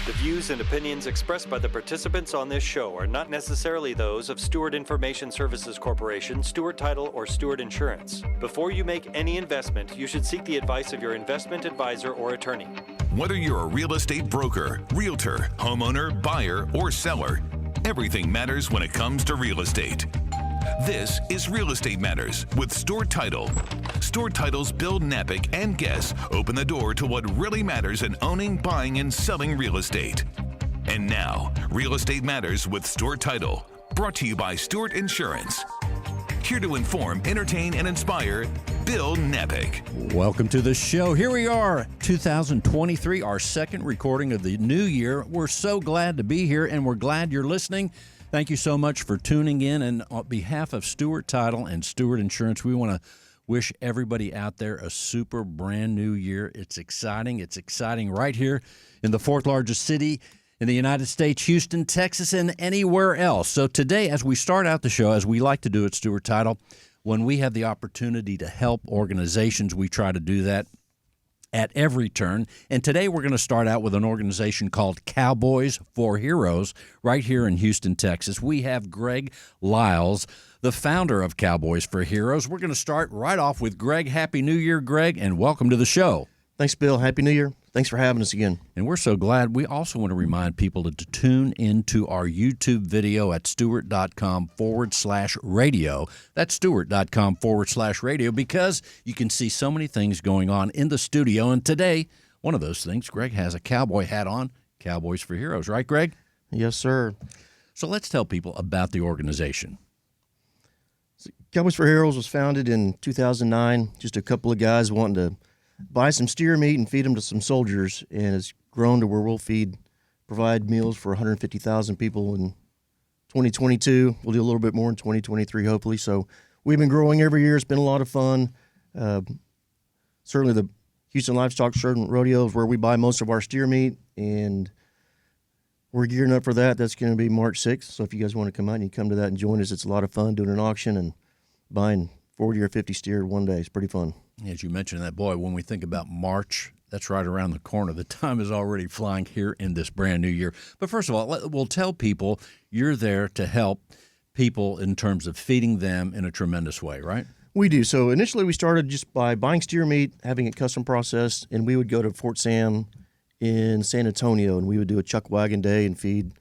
The views and opinions expressed by the participants on this show are not necessarily those of Stewart Information Services Corporation, Stewart Title, or Stewart Insurance. Before you make any investment, you should seek the advice of your investment advisor or attorney. Whether you're a real estate broker, realtor, homeowner, buyer, or seller, everything matters when it comes to real estate. This is Real Estate Matters with Stewart Title. Stewart Title's Bill Knapik and guests open the door to what really matters in owning, buying, and selling real estate. And now, Real Estate Matters with Stewart Title, brought to you by Stewart Insurance. Here to inform, entertain, and inspire, Bill Knapik. Welcome to the show. Here we are, 2023, our second recording of the new year. We're so glad to be here, and we're glad you're listening. Thank you so much for tuning in. And on behalf of Stewart Title and Stewart Insurance, we want to wish everybody out there a super brand new year. It's exciting. It's exciting right here in the fourth largest city in the United States, Houston, Texas, and anywhere else. So today, as we start out the show, as we like to do at Stewart Title, when we have the opportunity to help organizations, we try to do that at every turn. And today we're going to start out with an organization called Cowboys for Heroes right here in Houston, Texas. We have Greg Lyles, the founder of Cowboys for Heroes. We're going to start right off with Greg. Happy New Year, Greg, and welcome to the show. Thanks, Bill. Happy New Year. Thanks for having us again. And we're so glad. We also want to remind people to tune into our YouTube video at stewart.com/radio. That's stewart.com/radio, because you can see so many things going on in the studio. And today, one of those things, Greg has a cowboy hat on, Cowboys for Heroes. Right, Greg? Yes, sir. So let's tell people about the organization. Cowboys for Heroes was founded in 2009. Just a couple of guys wanting to buy some steer meat and feed them to some soldiers, and it's grown to where we'll provide meals for 150,000 people in 2022. We'll do a little bit more in 2023, hopefully. So we've been growing every year. It's been a lot of fun. Certainly the Houston Livestock Rodeo is where we buy most of our steer meat, and we're gearing up for that. That's going to be March 6th. So if you guys want to come out and you come to that and join us, it's a lot of fun doing an auction and buying 40 or 50 steer one day. It's pretty fun. As you mentioned that, boy, when we think about March, that's right around the corner. The time is already flying here in this brand new year. But first of all, we'll tell people you're there to help people in terms of feeding them in a tremendous way, right? We do. So initially we started just by buying steer meat, having it custom processed, and we would go to Fort Sam in San Antonio, and we would do a chuck wagon day and feed,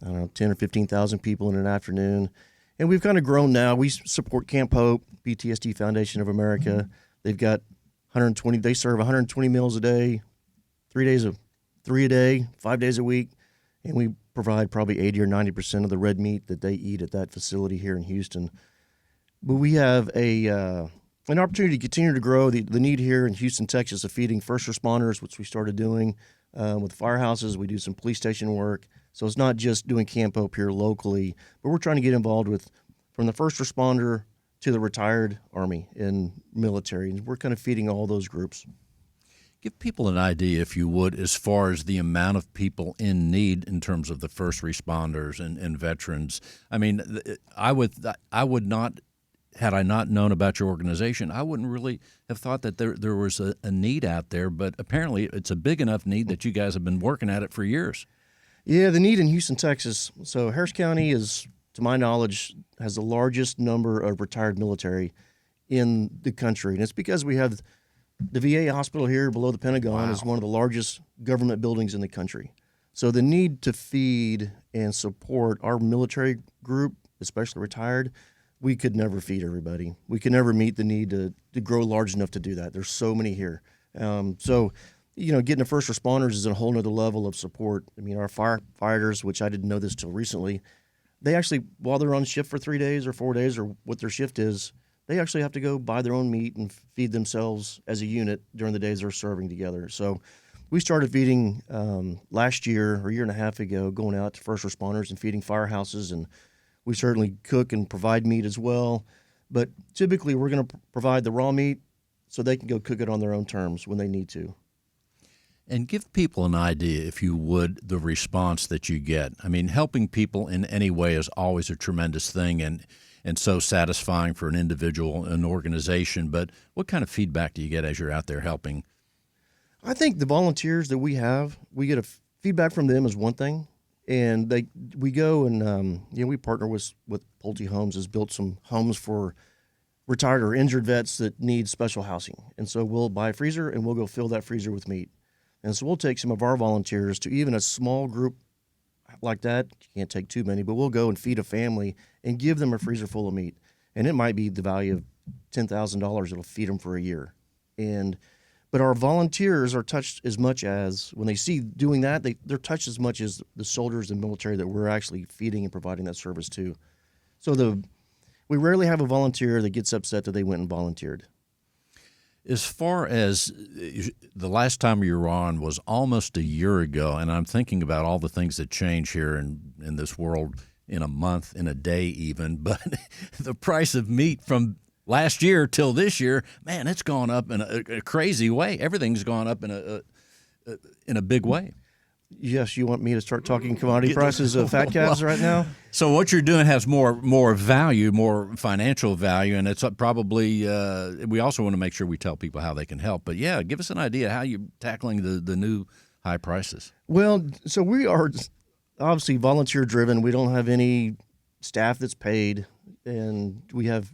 10 or 15,000 people in an afternoon. And we've kind of grown now. We support Camp Hope, PTSD Foundation of America. They've got 120. They serve 120 meals a day, 3 a day, 5 days a week, and we provide probably 80 or 90% of the red meat that they eat at that facility here in Houston. But we have an opportunity to continue to grow the need here in Houston, Texas, of feeding first responders, which we started doing with firehouses. We do some police station work. So it's not just doing Camp Hope here locally, but we're trying to get involved with from the first responder to the retired Army and military. And we're kind of feeding all those groups. Give people an idea, if you would, as far as the amount of people in need in terms of the first responders and veterans. I mean, I would not, had I not known about your organization, I wouldn't really have thought that there was a need out there. But apparently it's a big enough need that you guys have been working at it for years. Yeah, the need in Houston, Texas. So Harris County is, to my knowledge, has the largest number of retired military in the country. And it's because we have the VA hospital here below the Pentagon. Is one of the largest government buildings in the country. So the need to feed and support our military group, especially retired, we could never feed everybody. We could never meet the need to grow large enough to do that. There's so many here. Getting the first responders is a whole nother level of support. I mean, our firefighters, which I didn't know this till recently, they actually, while they're on shift for 3 days or 4 days or what their shift is, they actually have to go buy their own meat and feed themselves as a unit during the days they're serving together. So we started feeding last year or a year and a half ago, going out to first responders and feeding firehouses. And we certainly cook and provide meat as well. But typically we're going to provide the raw meat so they can go cook it on their own terms when they need to. And give people an idea, if you would, the response that you get. I mean, helping people in any way is always a tremendous thing and so satisfying for an individual, an organization. But what kind of feedback do you get as you're out there helping? I think the volunteers that we have, we get a feedback from them is one thing, and we go and we partner with Pulte Homes, has built some homes for retired or injured vets that need special housing, and so we'll buy a freezer and we'll go fill that freezer with meat, and so we'll take some of our volunteers to even a small group like that. You can't take too many, but we'll go and feed a family and give them a freezer full of meat, and it might be the value of $10,000. It'll feed them for a year, but our volunteers are touched as much as when they see doing that, they're touched as much as the soldiers and military that we're actually feeding and providing that service to. So we rarely have a volunteer that gets upset that they went and volunteered. As far as the last time you were on was almost a year ago, and I'm thinking about all the things that change here in this world in a month, in a day even, but the price of meat from last year till this year, man, it's gone up in a crazy way. Everything's gone up in a big way. Yes, you want me to start talking commodity prices of fat calves right now? So what you're doing has more value, more financial value, and it's probably we also want to make sure we tell people how they can help. But yeah, give us an idea how you're tackling the new high prices. Well, so we are obviously volunteer driven. We don't have any staff that's paid, and we have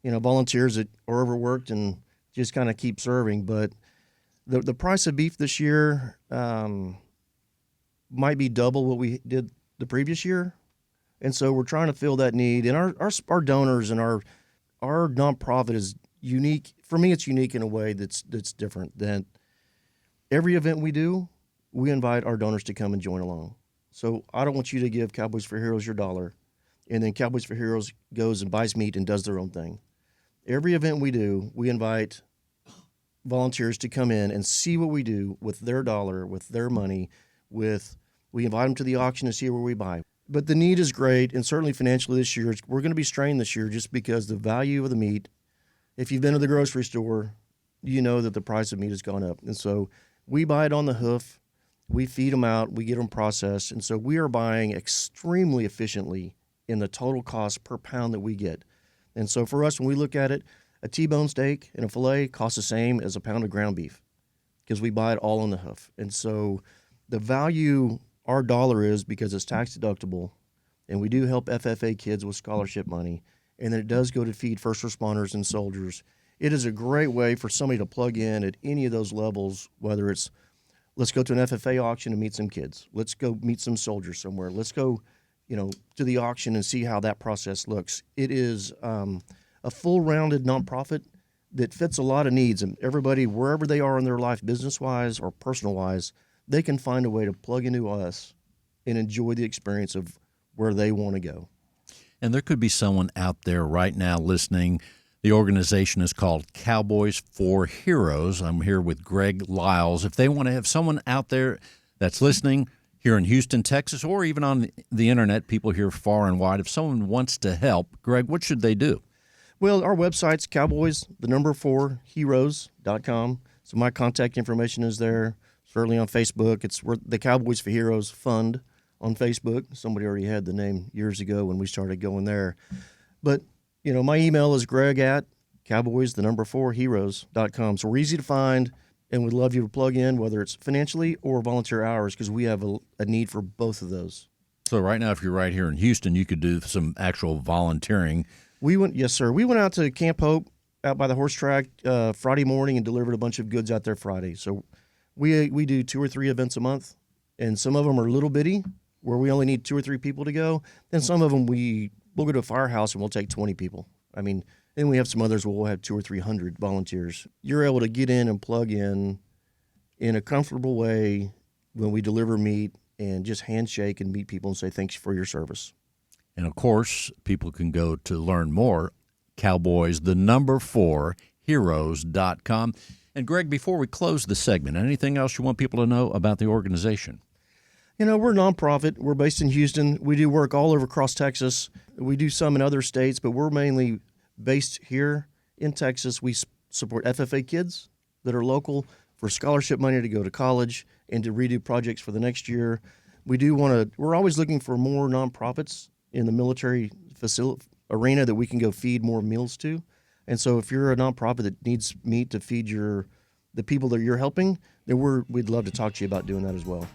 volunteers that are overworked and just kind of keep serving. But the price of beef this year might be double what we did the previous year, and so we're trying to fill that need. And our donors and our nonprofit is unique. For me, it's unique in a way that's different. That every event we do, we invite our donors to come and join along. So I don't want you to give Cowboys for Heroes your dollar, and then Cowboys for Heroes goes and buys meat and does their own thing. Every event we do, we invite volunteers to come in and see what we do with their dollar, with their money. We invite them to the auction to see where we buy. But the need is great, and certainly financially this year, we're going to be strained this year just because the value of the meat. If you've been to the grocery store, you know that the price of meat has gone up. And so we buy it on the hoof. We feed them out. We get them processed. And so we are buying extremely efficiently in the total cost per pound that we get. And so for us, when we look at it, a T-bone steak and a filet costs the same as a pound of ground beef because we buy it all on the hoof. And so the value our dollar is because it's tax deductible, and we do help FFA kids with scholarship money, and then it does go to feed first responders and soldiers. It is a great way for somebody to plug in at any of those levels, whether it's let's go to an FFA auction and meet some kids. Let's go meet some soldiers somewhere. Let's go to the auction and see how that process looks. It is a full-rounded nonprofit that fits a lot of needs, and everybody, wherever they are in their life, business-wise or personal-wise, they can find a way to plug into us and enjoy the experience of where they want to go. And there could be someone out there right now listening. The organization is called Cowboys for Heroes. I'm here with Greg Lyles. If they want to have someone out there that's listening here in Houston, Texas, or even on the internet, people here far and wide, if someone wants to help, Greg, what should they do? Well, our website's cowboys4heroes.com. So my contact information is there. Certainly on Facebook. It's the Cowboys for Heroes Fund on Facebook. Somebody already had the name years ago when we started going there. But, my email is greg@cowboys4heroes.com. So we're easy to find, and we'd love you to plug in, whether it's financially or volunteer hours, because we have a need for both of those. So right now, if you're right here in Houston, you could do some actual volunteering. Yes, sir. We went out to Camp Hope out by the horse track Friday morning and delivered a bunch of goods out there Friday. So we do 2 or 3 events a month, and some of them are little bitty, where we only need 2 or 3 people to go. Then some of them we'll go to a firehouse and we'll take 20 people. I mean, then we have some others where we'll have 200 or 300 volunteers. You're able to get in and plug in a comfortable way when we deliver meat and just handshake and meet people and say thanks for your service. And of course, people can go to learn more, Cowboys4heroes.com. And Greg, before we close the segment, anything else you want people to know about the organization? We're a nonprofit. We're based in Houston. We do work all over across Texas. We do some in other states, but we're mainly based here in Texas. We support FFA kids that are local for scholarship money to go to college and to redo projects for the next year. We're always looking for more nonprofits in the military facility arena that we can go feed more meals to. And so if you're a nonprofit that needs meat to feed the people that you're helping, then we'd love to talk to you about doing that as well.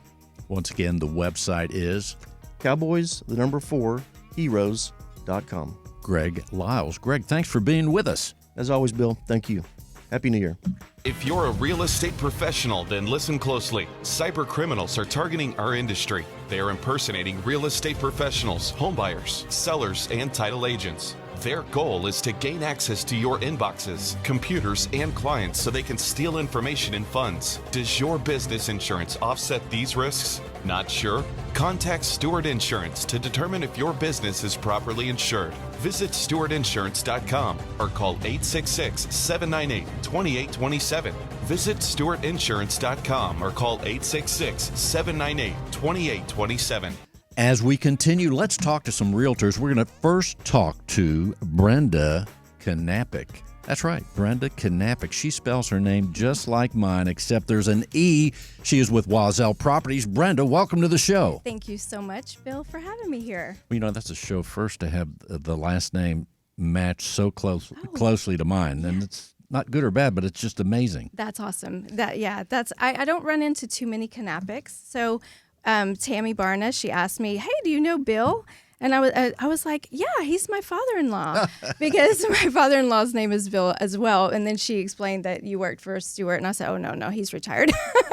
Once again, the website is Cowboys4heroes.com. Greg Lyles. Greg, thanks for being with us. As always, Bill, thank you. Happy New Year. If you're a real estate professional, then listen closely. Cyber criminals are targeting our industry. They are impersonating real estate professionals, homebuyers, sellers, and title agents. Their goal is to gain access to your inboxes, computers, and clients so they can steal information and funds. Does your business insurance offset these risks? Not sure? Contact Stewart Insurance to determine if your business is properly insured. Visit stewartinsurance.com or call 866-798-2827. Visit stewartinsurance.com or call 866-798-2827. As we continue, let's talk to some realtors. We're going to first talk to Brenda Knapik. That's right, Brenda Knapik. She spells her name just like mine, except there's an E. She is with Wazell Properties. Brenda, welcome to the show. Thank you so much, Bill, for having me here. Well, you know, that's a show first to have the last name match so closely to mine. And it's not good or bad, but it's just amazing. That's awesome. I don't run into too many Knapiks. So Tammy Barna, she asked me, hey, do you know Bill? And I was like, yeah, he's my father-in-law, because my father-in-law's name is Bill as well. And then she explained that you worked for Stewart, and I said, oh, no, he's retired.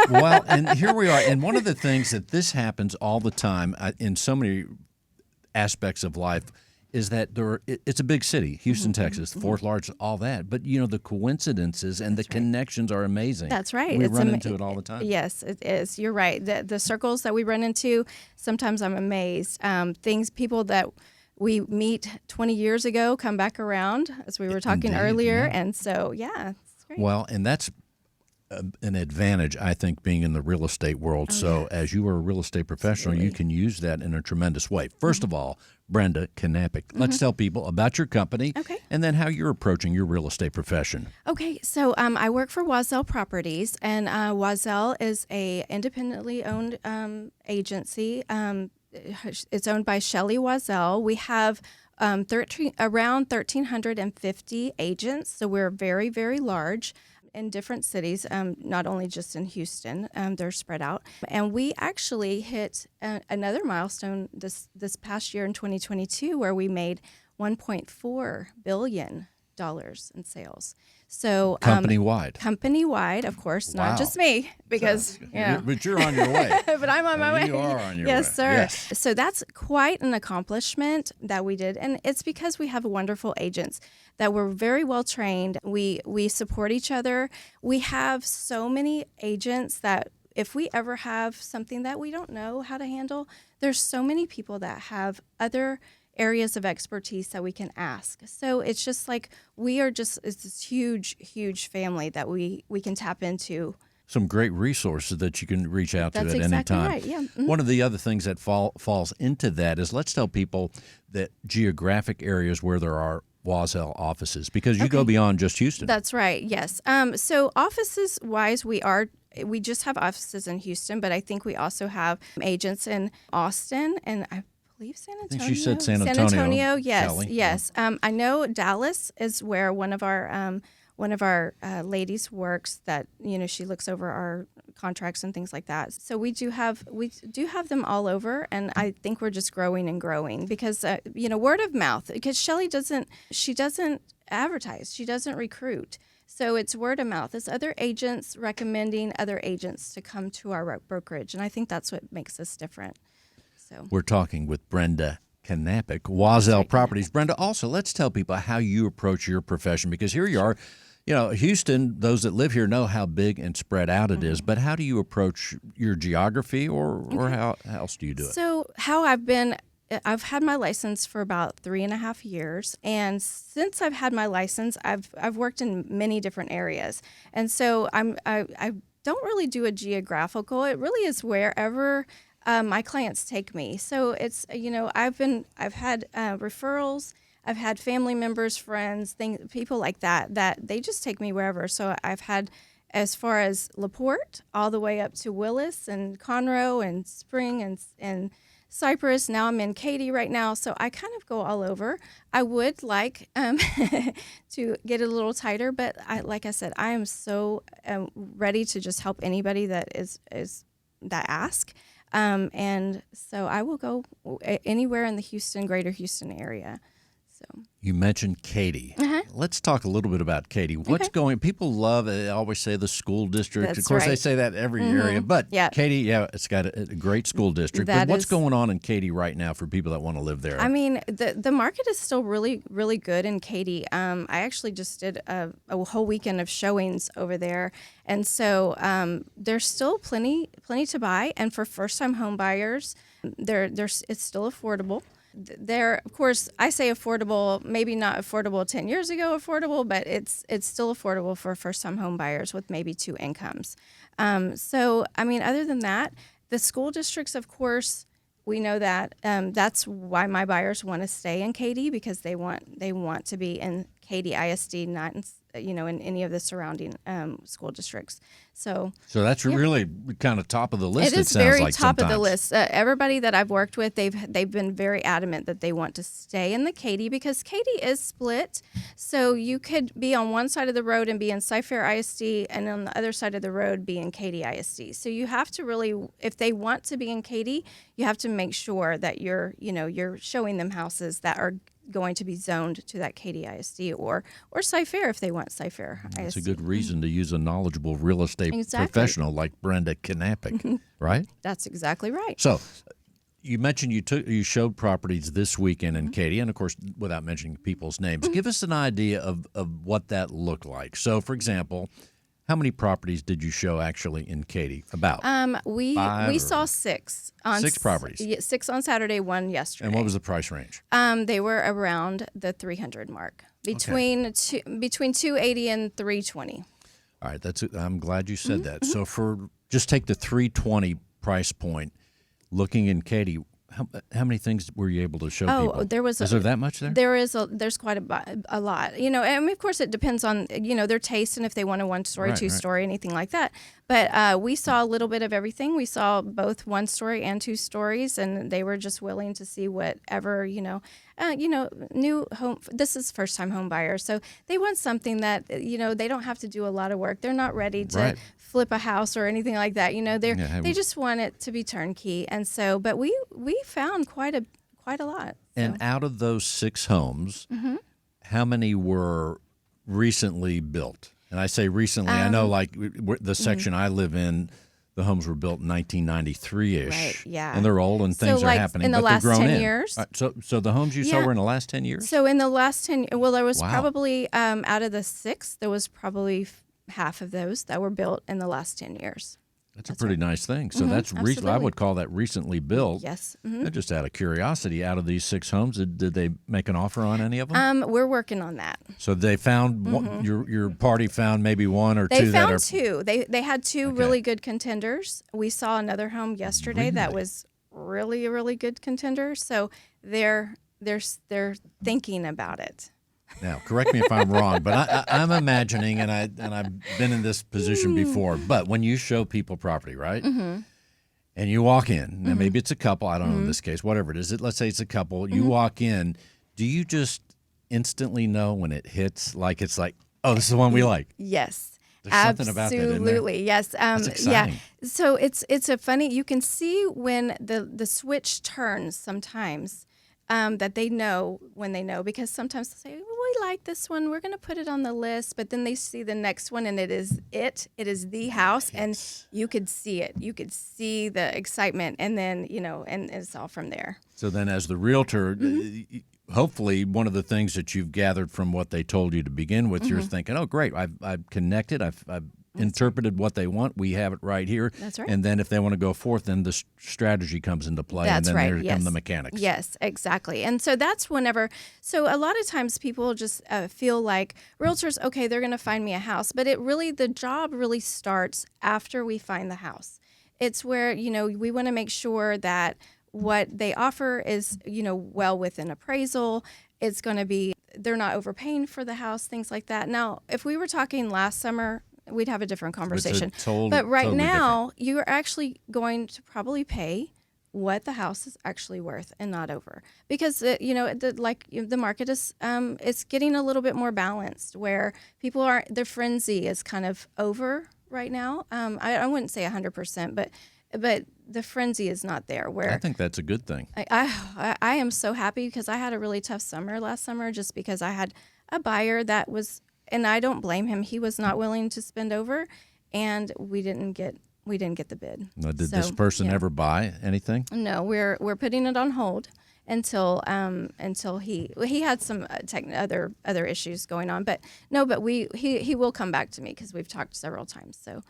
Well, and here we are. And one of the things that this happens all the time in so many aspects of life is that it's a big city, Houston, Texas, fourth largest, all that. But, you know, the coincidences and the connections are amazing. That's right. We run into it all the time. Yes, it is. You're right. The circles that we run into, sometimes I'm amazed. People that we meet 20 years ago come back around, as we were talking Indeed, earlier. yeah. And so, yeah, it's great. Well, and that's an advantage, I think, being in the real estate world. As you are a real estate professional, you can use that in a tremendous way. First of all, Brenda Knapik, let's tell people about your company and then how you're approaching your real estate profession. Okay, so I work for Wazell Properties, and Wazell is a independently owned agency. It's owned by Shelley Wazell. We have around 1,350 agents, so we're very, very large in different cities, not only just in Houston. They're spread out. And we actually hit another milestone this past year in 2022, where we made $1.4 billion in sales. So company-wide, of course, not just me, because but you're on your way. But I'm on my way. You are on your way. Yes, sir. Yes. So that's quite an accomplishment that we did, and it's because we have wonderful agents that were very well trained. We support each other. We have so many agents that if we ever have something that we don't know how to handle, there's so many people that have other areas of expertise that we can ask. So it's just like it's this huge, huge family that we can tap into. Some great resources that you can reach out to at exactly any time. Right, yeah. Mm-hmm. One of the other things that falls into that is, let's tell people that geographic areas where there are Wazell offices, because you go beyond just Houston. That's right, yes. So offices-wise, we just have offices in Houston, but I think we also have agents in Austin and I believe San Antonio. I think she said San Antonio. San Antonio, yes, Kelly. yes. I know Dallas is where one of our ladies works. That she looks over our contracts and things like that. So we do have them all over, and I think we're just growing and growing because word of mouth. Because Shelley doesn't advertise, she doesn't recruit. So it's word of mouth. It's other agents recommending other agents to come to our brokerage, and I think that's what makes us different. So we're talking with Brenda Knapik, Wazell Properties. Brenda, also, let's tell people how you approach your profession, because here you are. Houston, those that live here know how big and spread out it is, but how do you approach your geography, or how else do you do it? So how I've had my license for about 3.5 years, and since I've had my license, I've worked in many different areas, and so I don't really do a geographical. It really is wherever my clients take me. So it's I've had referrals. I've had family members, friends, people like that they just take me wherever. So I've had as far as LaPorte all the way up to Willis and Conroe and Spring and Cypress. Now I'm in Katy right now, so I kind of go all over. I would like to get a little tighter, but like I said, I am so ready to just help anybody that is that ask. And so I will go anywhere in the greater Houston area. So You mentioned Katy. Let's talk a little bit about Katy. What's going? People love it. They always say the school district. That's of course, they right. say that every area. But Yeah. Katy, it's got a great school district. That But what's is- going on in Katy right now for people that want to live there? I mean, the market is still really, really good in Katy. I actually just did a whole weekend of showings over there, and so there's still plenty to buy. And for first-time home buyers, it's still affordable. There, of course, I say affordable, maybe not affordable 10 years ago affordable, but it's still affordable for first-time home buyers with maybe 2 incomes. So, I mean, other than that, the school districts, of course, we know that that's why my buyers want to stay in Katy, because they want to be in Katy ISD, not in any of the surrounding school districts. So that's really kind of top of the list. it is sounds very like top of the sometimes. list. Everybody that I've worked with, they've been very adamant that they want to stay in the Katy, because Katy is split. So you could be on one side of the road and be in Cy-Fair ISD, and on the other side of the road be in Katy ISD. So you have to really, if they want to be in Katy, you have to make sure that you're showing them houses that are going to be zoned to that Katy ISD or Cy-Fair if they want Cy-Fair ISD. It's a good reason to use a knowledgeable real estate Exactly. professional like Brenda Knapik, right? That's exactly right. So you mentioned you showed properties this weekend in Katy, and of course, without mentioning people's names, give us an idea of what that looked like. So, for example, how many properties did you show actually in Katy? About We Five or- saw 6 6 properties. 6 on Saturday, 1 yesterday. And what was the price range? They were around the 300 mark, between 280 and 320. All right, I'm glad you said that. So just take the 320 price point, looking in Katy, how many things were you able to show people? Oh, there was. Is there that much there? There's quite a lot. I mean, of course, it depends on their taste and if they want a 1-story, Right, 2-story, anything like that. But we saw a little bit of everything. We saw both 1-story and 2 stories, and they were just willing to see whatever new home. This is first time home buyers, so they want something that they don't have to do a lot of work. They're not ready to Right. flip a house or anything like that. Yeah, They just want it to be turnkey, and so. But we found quite a lot. And out of those 6 homes, how many were recently built? And I say recently, I know like the section I live in, the homes were built in 1993-ish. Right, yeah. And they're old and So, things are like, happening, in the but they're last grown 10 in. years? So the homes you saw Yeah. were in the last 10 years? So in the last 10, well, there was Wow. probably out of the 6, there was probably half of those that were built in the last 10 years. That's a pretty nice thing. So that's I absolutely. would call that recently built. Yes. Just out of curiosity, out of these 6 homes, did they make an offer on any of them? We're working on that. So they found your party found maybe 1 or 2 They that found are 2. They had 2 really good contenders. We saw another home yesterday that Really? was really a really good contender. So they're thinking about it. Now, correct me if I'm wrong, but I'm imagining, and I've been in this position before. But when you show people property, right, and you walk in, now maybe it's a couple, I don't know in this case, whatever it is. Let's say it's a couple. You walk in, do you just instantly know when it hits? Like it's like, oh, this is the one we like. Yes. There's something about that, isn't there? Absolutely, yes. That's exciting. Yeah. So it's a funny. You can see when the switch turns sometimes. That they know when they know, because sometimes they'll say, well, we like this one, we're going to put it on the list, but then they see the next one and it is the house, and you could see it. You could see the excitement, and then, and it's all from there. So then as the realtor, hopefully one of the things that you've gathered from what they told you to begin with, you're thinking, oh, great, I've connected, I've interpreted what they want. We have it right here. That's right. And then if they want to go forth, then the strategy comes into play. That's and then right. there Yes. come the mechanics. Yes, exactly. And so that's whenever. So a lot of times people just feel like realtors, okay, they're going to find me a house, but the job really starts after we find the house. It's where we want to make sure that what they offer is well within appraisal. It's going to be, they're not overpaying for the house, things like that. Now, if we were talking last summer, we'd have a different conversation. Totally But right now, different. you're actually going to probably pay what the house is actually worth and not over, because the market is it's getting a little bit more balanced, where people are, their frenzy is kind of over right now. I wouldn't say 100%, but but the frenzy is not there. Where I think that's a good thing. I am so happy because I had a really tough summer last summer, just because I had a buyer that was, and I don't blame him. He was not willing to spend over, and we didn't get the bid. Now, did So, this person yeah. ever buy anything? No, we're putting it on hold until he had some other issues going on. But no, but he will come back to me because we've talked several times. So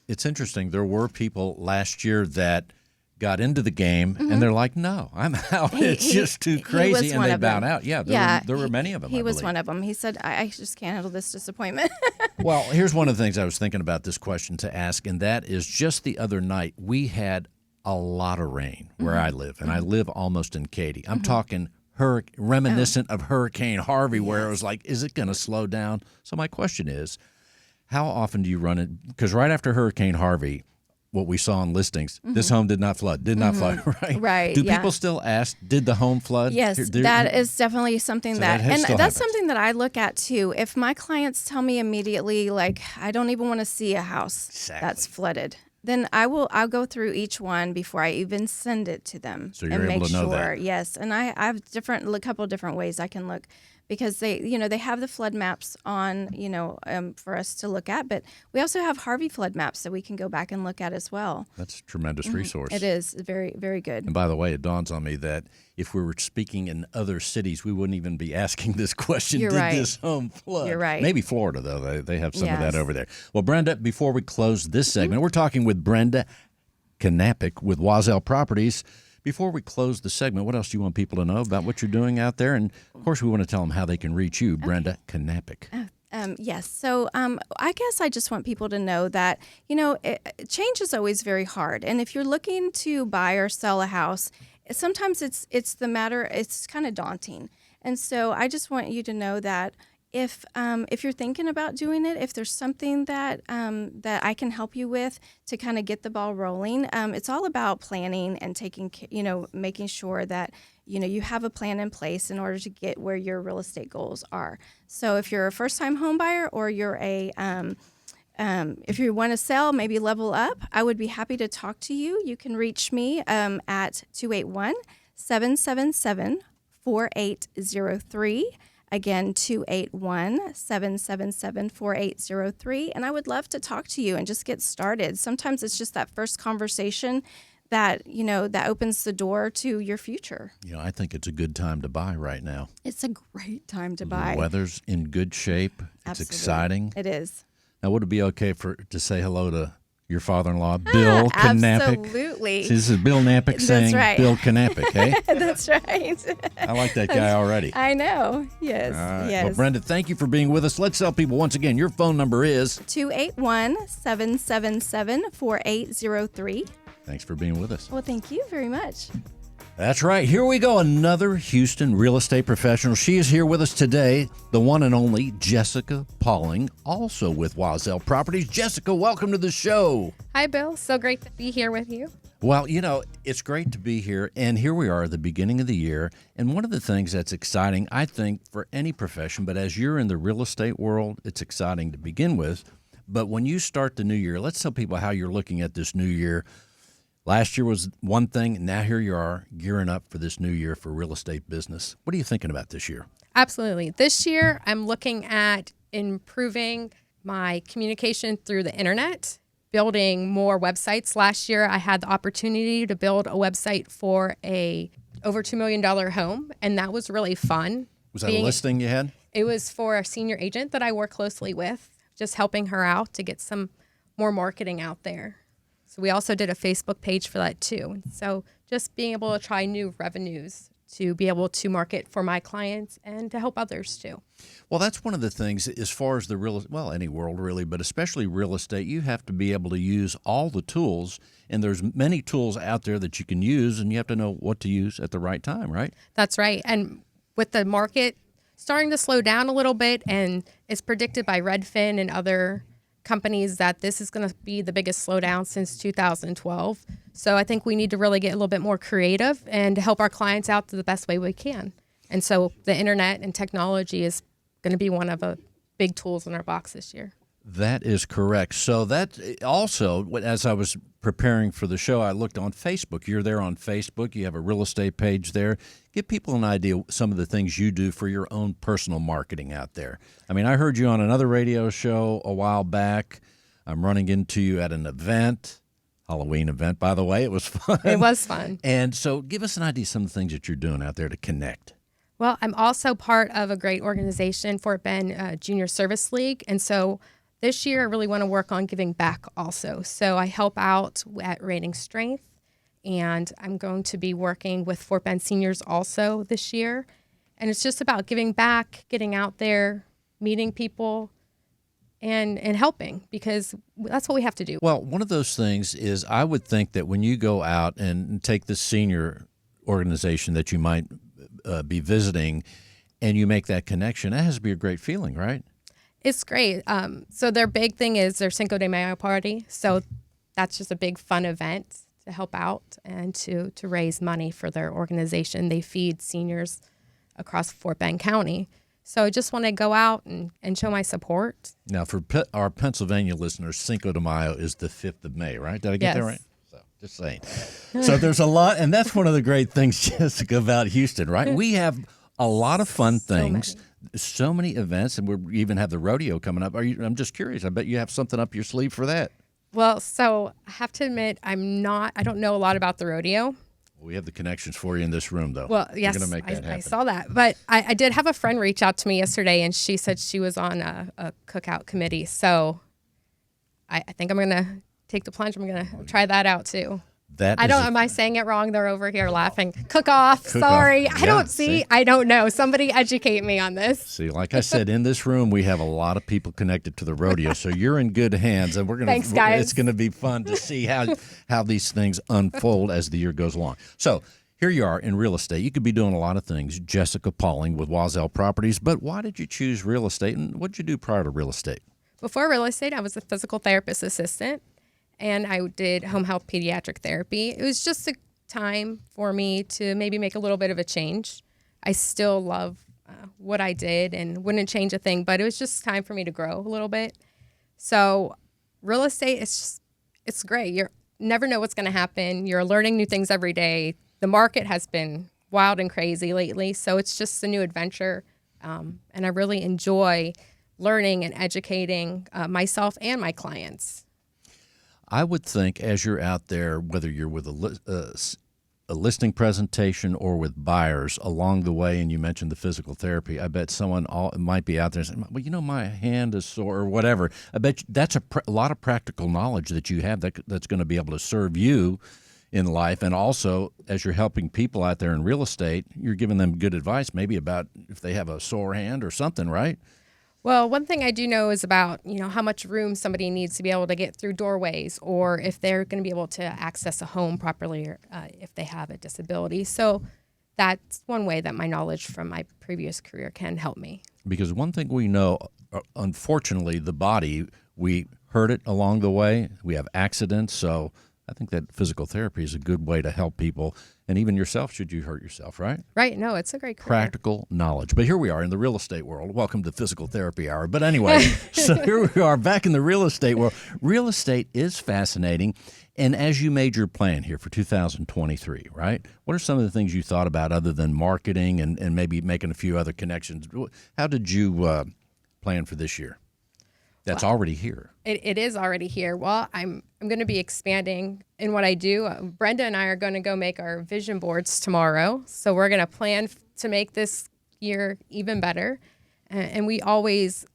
It's interesting. There were people last year that got into the game and they're like, no, I'm out. It's just too crazy. And they bowed out. Yeah, there were many of them. He I was believe. one of them. He said, I just can't handle this disappointment. Well, here's one of the things I was thinking about this question to ask, and that is just the other night we had a lot of rain where I live, and I live almost in Katy. I'm talking reminiscent of Hurricane Harvey, where it was like, is it going to slow down? So my question is, how often do you run it? Because right after Hurricane Harvey, what we saw in listings, this home did not flood, right? Right, Do yeah. people still ask, did the home flood? Yes, that is definitely something So that, that and still that's happens. something that I look at too. If my clients tell me immediately, like, I don't even want to see a house that's flooded, then I'll go through each one before I even send it to them. So you're and able make to know sure, that. yes. And I have a couple of different ways I can look, because they have the flood maps on, for us to look at, but we also have Harvey flood maps that we can go back and look at as well. That's a tremendous resource. It is very, very good. And by the way, it dawns on me that if we were speaking in other cities, we wouldn't even be asking this question. You're Did right. this home flood? You're right. Maybe Florida, though. They have some of that Yes. over there. Well, Brenda, before we close this segment, we're talking with Brenda Knapik with Wazell Properties. Before we close the segment, what else do you want people to know about what you're doing out there? And, of course, we want to tell them how they can reach you, Brenda Knapik. Yes. So I guess I just want people to know that, change is always very hard. And if you're looking to buy or sell a house, sometimes it's kind of daunting. And so I just want you to know that if you're thinking about doing it, if there's something that I can help you with to kind of get the ball rolling, it's all about planning and making sure that you have a plan in place in order to get where your real estate goals are. So if you're a first-time home buyer, or you're if you want to sell, maybe level up, I would be happy to talk to you. You can reach me at 281-777-4803. Again, 281-777-4803. And I would love to talk to you and just get started. Sometimes it's just that first conversation that, that opens the door to your future. I think it's a good time to buy right now. It's a great time to buy. The weather's in good shape. It's Absolutely. exciting. It is. Now, would it be okay to say hello to your father-in-law, Bill Knapik? Absolutely. See, this is Bill Knapik saying right. Bill Knapik, hey? That's right. I like that guy already. I know. Yes. All right. Yes. Well, Brenda, thank you for being with us. Let's tell people once again, your phone number is 281-777-4803. Thanks for being with us. Well, thank you very much. That's right. Here we go. Another Houston real estate professional. She is here with us today, the one and only Jessica Pauling, also with Wazell Properties. Jessica, welcome to the show. Hi, Bill. So great to be here with you. Well, it's great to be here. And here we are at the beginning of the year. And one of the things that's exciting, I think, for any profession, but as you're in the real estate world, it's exciting to begin with. But when you start the new year, let's tell people how you're looking at this new year. Last year was one thing, and now here you are gearing up for this new year for real estate business. What are you thinking about this year? Absolutely. This year, I'm looking at improving my communication through the internet, building more websites. Last year, I had the opportunity to build a website for a over $2 million home, and that was really fun. Was that a listing you had? It was for a senior agent that I work closely with, just helping her out to get some more marketing out there. So we also did a Facebook page for that too. So just being able to try new revenues to be able to market for my clients and to help others too. Well, that's one of the things as far as any world really, but especially real estate, you have to be able to use all the tools, and there's many tools out there that you can use, and you have to know what to use at the right time, right? That's right. And with the market starting to slow down a little bit, and it's predicted by Redfin and other companies that this is going to be the biggest slowdown since 2012. So I think we need to really get a little bit more creative and help our clients out the best way we can. And so the internet and technology is going to be one of the big tools in our box this year. That is correct. So that also, as I was preparing for the show, I looked on Facebook. You're there on Facebook. You have a real estate page there. Give people an idea of some of the things you do for your own personal marketing out there. I mean, I heard you on another radio show a while back. I'm running into you at an event, Halloween event, by the way. It was fun. It was fun. And so give us an idea of some of the things that you're doing out there to connect. Well, I'm also part of a great organization, Fort Bend Junior Service League. And so this year, I really want to work on giving back also. So I help out at Rating Strength, and I'm going to be working with Fort Bend seniors also this year. And it's just about giving back, getting out there, meeting people, and helping, because that's what we have to do. Well, one of those things is I would think that when you go out and take the senior organization that you might be visiting and you make that connection, that has to be a great feeling, right? It's great. So their big thing is their Cinco de Mayo party. So that's just a big fun event to help out and to raise money for their organization. They feed seniors across Fort Bend County. So I just want to go out and show my support. Now, for our Pennsylvania listeners, Cinco de Mayo is the 5th of May, right? Did I get that right? So, just saying. So there's a lot, and that's one of the great things, Jessica, about Houston, right? We have a lot of fun things. So many events, and we even have the rodeo coming up. I'm just curious. I bet you have something up your sleeve for that. Well, so I have to admit, I don't know a lot about the rodeo. We have the connections for you in this room, though. Well, yes, We're gonna make that happen. I saw that. But I did have a friend reach out to me yesterday, and she said she was on a cookout committee. So I think I'm going to take the plunge. I'm going to try that out, too. Am I saying it wrong? They're over here laughing. Cook off. Sorry. Yeah, I don't know. Somebody educate me on this. See, like I said, in this room, we have a lot of people connected to the rodeo, so you're in good hands, and Thanks, guys. It's going to be fun to see how these things unfold as the year goes along. So here you are in real estate. You could be doing a lot of things. Jessica Pauling with Wazell Properties, but why did you choose real estate, and what did you do prior to real estate? Before real estate, I was a physical therapist assistant. And I did home health pediatric therapy. It was just a time for me to maybe make a little bit of a change. I still love what I did and wouldn't change a thing, but it was just time for me to grow a little bit. So real estate, it's great. You never know what's going to happen. You're learning new things every day. The market has been wild and crazy lately, so it's just a new adventure. And I really enjoy learning and educating myself and my clients. I would think as you're out there, whether you're with a listing presentation or with buyers along the way, and you mentioned the physical therapy, I bet someone might be out there saying, well, my hand is sore or whatever. I bet that's a lot of practical knowledge that you have that's going to be able to serve you in life. And also, as you're helping people out there in real estate, you're giving them good advice maybe about if they have a sore hand or something, right? Well, one thing I do know is about, how much room somebody needs to be able to get through doorways, or if they're going to be able to access a home properly, or if they have a disability. So that's one way that my knowledge from my previous career can help me. Because one thing we know, unfortunately, the body, we hurt it along the way. We have accidents. So I think that physical therapy is a good way to help people, and even yourself should you hurt yourself, right? Right. No, it's a great career. Practical knowledge. But here we are in the real estate world. Welcome to Physical Therapy Hour. But anyway, so here we are back in the real estate world. Real estate is fascinating. And as you made your plan here for 2023, right, what are some of the things you thought about other than marketing and maybe making a few other connections? How did you plan for this year? That's already here. It is already here. Well, I'm going to be expanding in what I do. Brenda and I are going to go make our vision boards tomorrow. So we're going to plan to make this year even better. And we always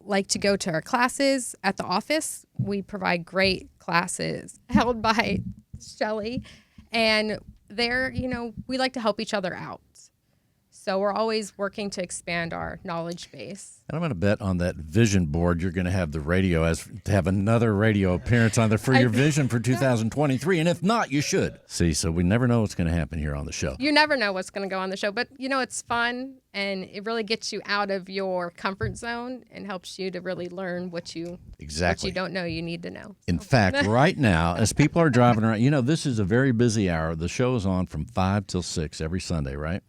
like to go to our classes at the office. We provide great classes held by Shelley. And there, we like to help each other out. So we're always working to expand our knowledge base. And I'm going to bet on that vision board you're going to have the radio to have another radio appearance on there for your vision for 2023. And if not, you should. See, so we never know what's going to happen here on the show. You never know what's going to go on the show. But, it's fun, and it really gets you out of your comfort zone and helps you to really learn what you don't know you need to know. In fact, right now, as people are driving around, this is a very busy hour. The show is on from 5 till 6 every Sunday, right?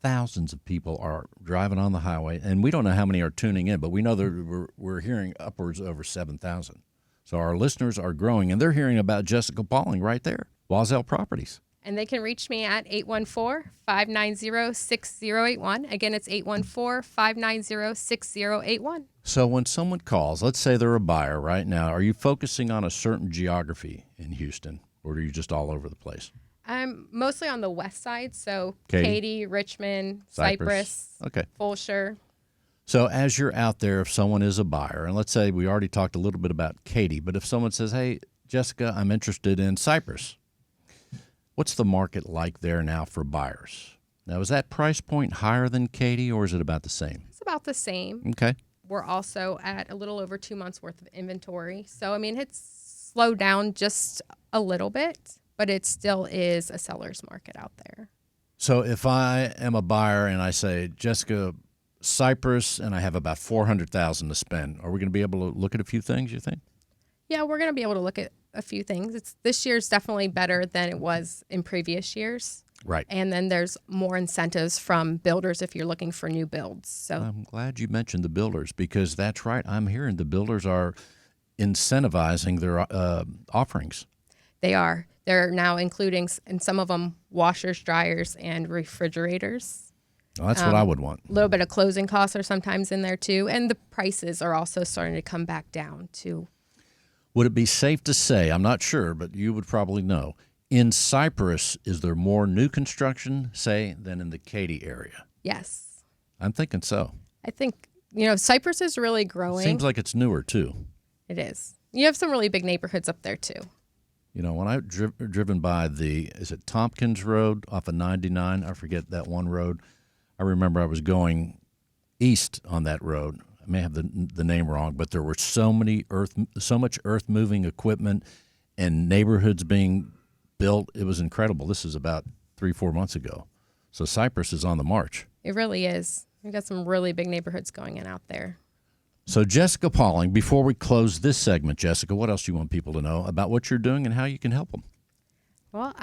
thousands of people are driving on the highway, and we don't know how many are tuning in, but we know that we're hearing upwards over 7,000. So our listeners are growing, and they're hearing about Jessica Pauling right there, Wazell Properties. And they can reach me at 814-590-6081. Again, it's 814-590-6081. So when someone calls, let's say they're a buyer right now, are you focusing on a certain geography in Houston, or are you just all over the place? I'm mostly on the west side, so Katy. Katy, Richmond, Cypress, Okay. Fulshire. So as you're out there, if someone is a buyer, and let's say we already talked a little bit about Katy, but if someone says, hey, Jessica, I'm interested in Cypress, what's the market like there now for buyers? Now, is that price point higher than Katy, or is it about the same? It's about the same. Okay. We're also at a little over 2 months worth of inventory. So, I mean, it's slowed down just a little bit, but it still is a seller's market out there. So if I am a buyer and I say, Jessica, Cypress, and I have about $400,000 to spend, are we going to be able to look at a few things, you think? Yeah, we're going to be able to look at a few things. This year's definitely better than it was in previous years. Right. And then there's more incentives from builders if you're looking for new builds. So I'm glad you mentioned the builders, because that's right. I'm hearing the builders are incentivizing their offerings. they are. They're now including, in some of them, washers, dryers, and refrigerators. Well, that's what I would want. A little bit of closing costs are sometimes in there too, and the prices are also starting to come back down too. Would it be safe to say, I'm not sure, but you would probably know, in Cypress, is there more new construction, say, than in the Katy area? Yes. I'm thinking so. I think, Cypress is really growing. Seems like it's newer, too. It is. You have some really big neighborhoods up there too. When I've driven by is it Tompkins Road off of 99? I forget that one road. I remember I was going east on that road. I may have the name wrong, but there were so much earth-moving equipment and neighborhoods being built. It was incredible. This is about 3-4 months ago. So Cypress is on the march. It really is. We've got some really big neighborhoods going in out there. So Jessica Pauling, before we close this segment, Jessica, what else do you want people to know about what you're doing and how you can help them? Well,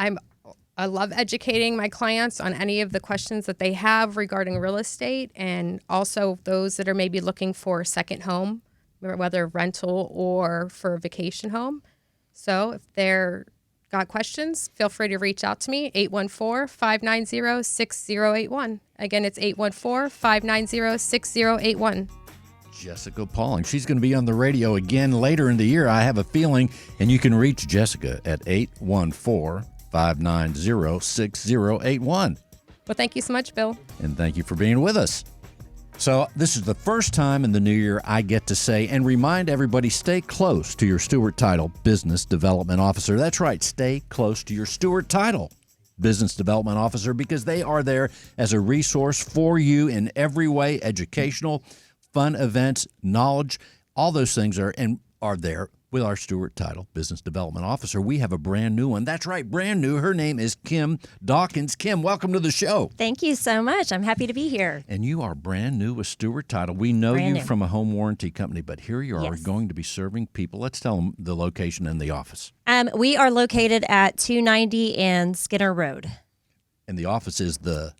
I love educating my clients on any of the questions that they have regarding real estate, and also those that are maybe looking for a second home, whether rental or for a vacation home. So if they're got questions, feel free to reach out to me, 814-590-6081. Again, it's 814-590-6081. Jessica Pauling. She's going to be on the radio again later in the year, I have a feeling, and you can reach Jessica at 814-590-6081. Well, thank you so much, Bill. And thank you for being with us. So this is the first time in the new year I get to say and remind everybody, stay close to your Stewart Title Business Development Officer. That's right, stay close to your Stewart Title Business Development Officer, because they are there as a resource for you in every way, educational, fun events, knowledge, all those things are there with our Stewart Title Business Development Officer. We have a brand new one. That's right, brand new. Her name is Kim Dawkins. Kim, welcome to the show. Thank you so much. I'm happy to be here. And you are brand new with Stewart Title. We know Brand you new. from a home warranty company, but here you are Yes. going to be serving people. Let's tell them the location and the office. We are located at 290 and Skinner Road. And the office is the...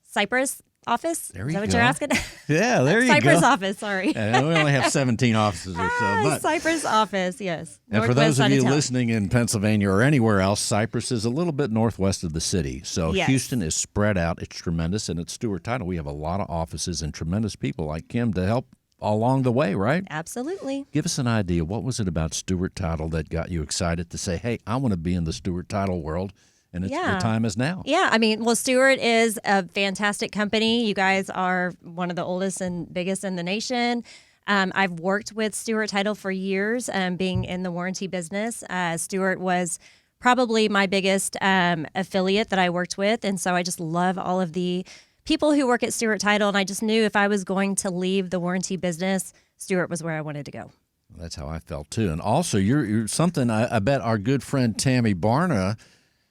Cypress office? There Is you that what go. you're asking? Yeah, there you Cypress go. office, sorry. We only have 17 offices or so. But Cypress office, yes. And for Northwest those of side you town. listening in Pennsylvania or anywhere else, Cypress is a little bit northwest of the city. So Yes. Houston is spread out. It's tremendous. And at Stewart Title, we have a lot of offices and tremendous people like Kim to help along the way, right? Absolutely. Give us an idea. What was it about Stewart Title that got you excited to say, hey, I want to be in the Stewart Title world, and the time is now? Yeah, Stewart is a fantastic company. You guys are one of the oldest and biggest in the nation. I've worked with Stewart Title for years, being in the warranty business. Stewart was probably my biggest affiliate that I worked with, and so I just love all of the people who work at Stewart Title, and I just knew if I was going to leave the warranty business, Stewart was where I wanted to go. That's how I felt, too. And also, you're something I bet our good friend Tammy Barna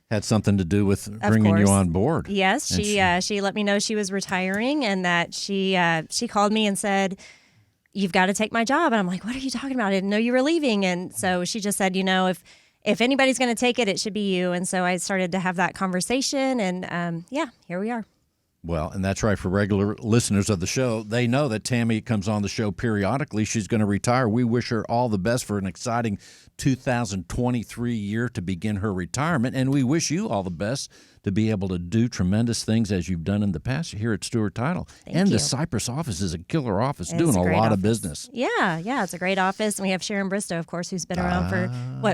had something to do with bringing you on board. Yes, she let me know she was retiring, and that she called me and said, "You've got to take my job." And I'm like, "What are you talking about? I didn't know you were leaving." And so she just said, if anybody's going to take it, it should be you. And so I started to have that conversation, and here we are. Well, and that's right for regular listeners of the show. They know that Tammy comes on the show periodically. She's going to retire. We wish her all the best for an exciting 2023 year to begin her retirement, and we wish you all the best to be able to do tremendous things as you've done in the past here at Stewart Title. Thank you. The Cypress office is a killer office, It's doing a great lot office. of business. Yeah, it's a great office. And we have Sharon Bristow, of course, who's been around for,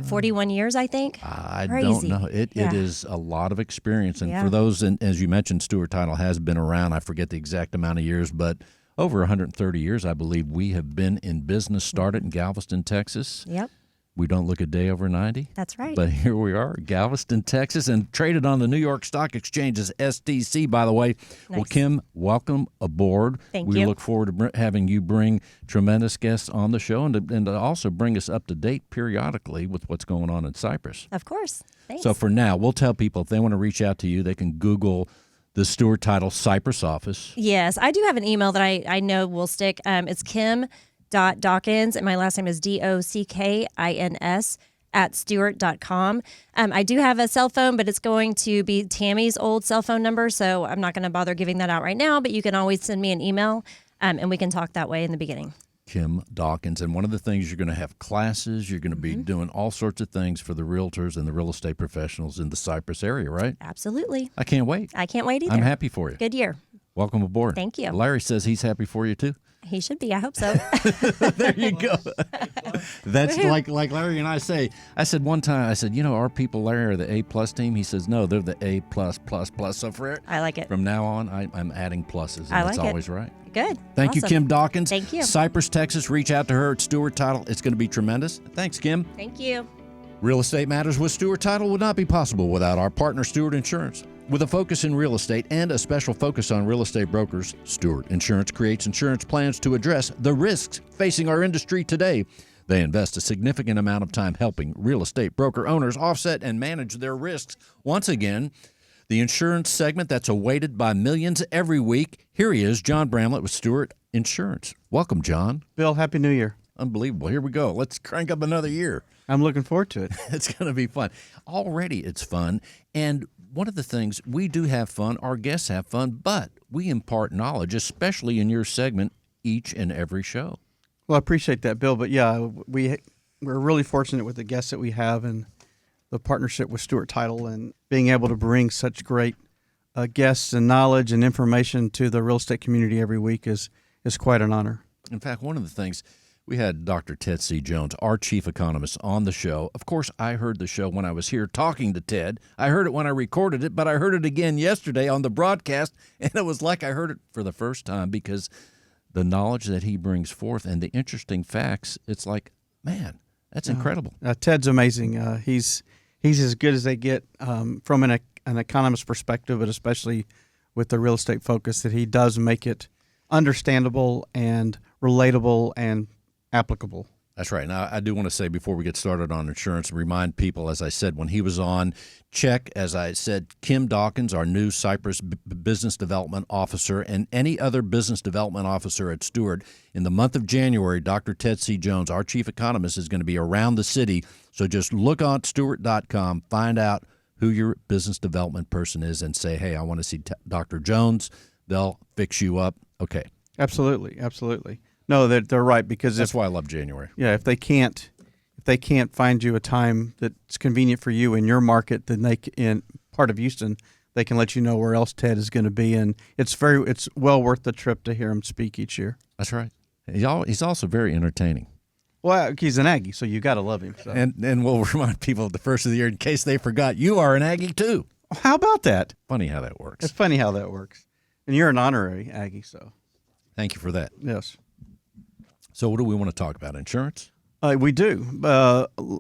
41 years, I think? I Crazy. don't know. It Yeah. is a lot of experience. And Yeah. for those, and as you mentioned, Stewart Title has been around. I forget the exact amount of years, but over 130 years, I believe we have been in business, started in Galveston, Texas. Yep, We don't look a day over 90. that's right. But here we are, Galveston, Texas, and traded on the New York Stock Exchange as STC, by the way. Well, Nice. Kim, welcome aboard. Thank we you. look forward to having you bring tremendous guests on the show and to also bring us up to date periodically with what's going on in Cyprus. Of course. Thanks. So for now, we'll tell people if they want to reach out to you, they can Google the Stewart Title Cyprus office. Yes, I do have an email that I know will stick. It's Kim.Dawkins, and my last name is Dockins @stewart.com. I do have a cell phone, but it's going to be Tammy's old cell phone number, so I'm not going to bother giving that out right now, but you can always send me an email, and we can talk that way in the beginning. Kim Dawkins. And one of the things, you're going to have classes, you're going to be doing all sorts of things for the realtors and the real estate professionals in the Cyprus area, right? Absolutely. I can't wait. I can't wait either. I'm happy for you. Good year. Welcome aboard. Thank you. Larry says he's happy for you too. He should be. I hope so. There you go. That's like Larry and I say. I said one time, I said, our people, Larry, are the A+ team. He says, no, they're the A++++. So I like it. from now on, I'm adding pluses, and I that's like it. always right. Good. Thank you, Awesome. Kim Dawkins. Thank you. Cypress, Texas. Reach out to her at Stewart Title. It's going to be tremendous. Thanks, Kim. Thank you. Real Estate Matters with Stewart Title would not be possible without our partner, Stewart Insurance. With a focus in real estate and a special focus on real estate brokers, Stewart Insurance creates insurance plans to address the risks facing our industry today. They invest a significant amount of time helping real estate broker owners offset and manage their risks. Once again, the insurance segment that's awaited by millions every week. Here he is, John Bramlett with Stewart Insurance. Welcome, John. Bill, Happy New Year. Unbelievable. Here we go. Let's crank up another year. I'm looking forward to it. It's going to be fun. Already it's fun. And one of the things, we do have fun, our guests have fun, but we impart knowledge, especially in your segment, each and every show. Well, I appreciate that, Bill. But yeah, we're really fortunate with the guests that we have and the partnership with Stewart Title and being able to bring such great guests and knowledge and information to the real estate community every week is quite an honor. In fact, one of the things, we had Dr. Ted C. Jones, our chief economist, on the show. Of course, I heard the show when I was here talking to Ted. I heard it when I recorded it, but I heard it again yesterday on the broadcast, and it was like I heard it for the first time because the knowledge that he brings forth and the interesting facts, it's like, man, that's incredible. Ted's amazing. He's as good as they get from an economist perspective, but especially with the real estate focus, that he does make it understandable and relatable and applicable. That's right. Now, I do want to say before we get started on insurance, remind people, as I said, when he was on, check, as I said, Kim Dawkins, our new Cypress Business Development Officer, and any other business development officer at Stewart. In the month of January, Dr. Ted C. Jones, our chief economist, is going to be around the city. So just look on Stewart.com, find out who your business development person is, and say, hey, I want to see Dr. Jones. They'll fix you up. Okay. Absolutely. No, they're right, because That's why I love January. Yeah, if they can't find you a time that's convenient for you in your market, then in part of Houston, they can let you know where else Ted is going to be, and it's well worth the trip to hear him speak each year. That's right. He's also very entertaining. Well, he's an Aggie, so you got to love him. So. And we'll remind people at the first of the year, in case they forgot, you are an Aggie too. How about that? Funny how that works. It's funny how that works. And you're an honorary Aggie, so. Thank you for that. Yes. So what do we want to talk about? Insurance? We do.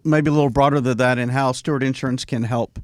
Maybe a little broader than that, in how Stewart Insurance can help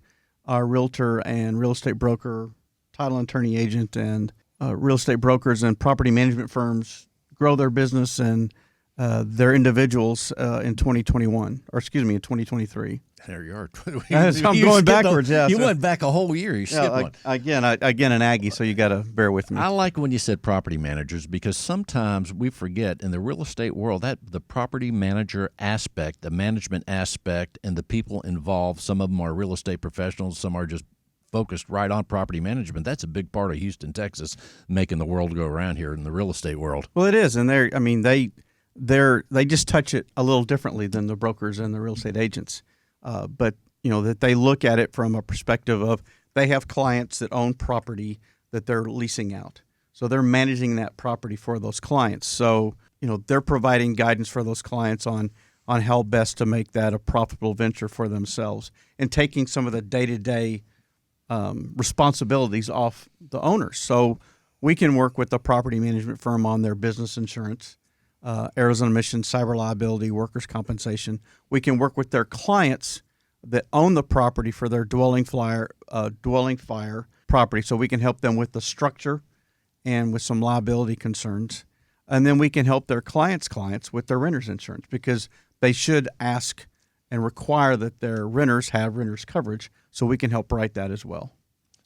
our realtor and real estate broker, title attorney agent, and real estate brokers and property management firms grow their business and their individuals in 2023. There you are. I'm going backwards. Yeah, You went back a whole year. You skipped one. Again, an Aggie, so you got to bear with me. I like when you said property managers, because sometimes we forget in the real estate world that the property manager aspect, the management aspect, and the people involved, some of them are real estate professionals, some are just focused right on property management. That's a big part of Houston, Texas, making the world go around here in the real estate world. Well, it is, and they just touch it a little differently than the brokers and the real estate agents. But that they look at it from a perspective of they have clients that own property that they're leasing out. So they're managing that property for those clients. So, they're providing guidance for those clients on how best to make that a profitable venture for themselves and taking some of the day-to-day responsibilities off the owners. So we can work with the property management firm on their business insurance, Arizona emissions, cyber liability, workers' compensation. We can work with their clients that own the property for their dwelling fire property. So we can help them with the structure and with some liability concerns. And then we can help their clients with their renter's insurance, because they should ask and require that their renters have renter's coverage. So we can help write that as well.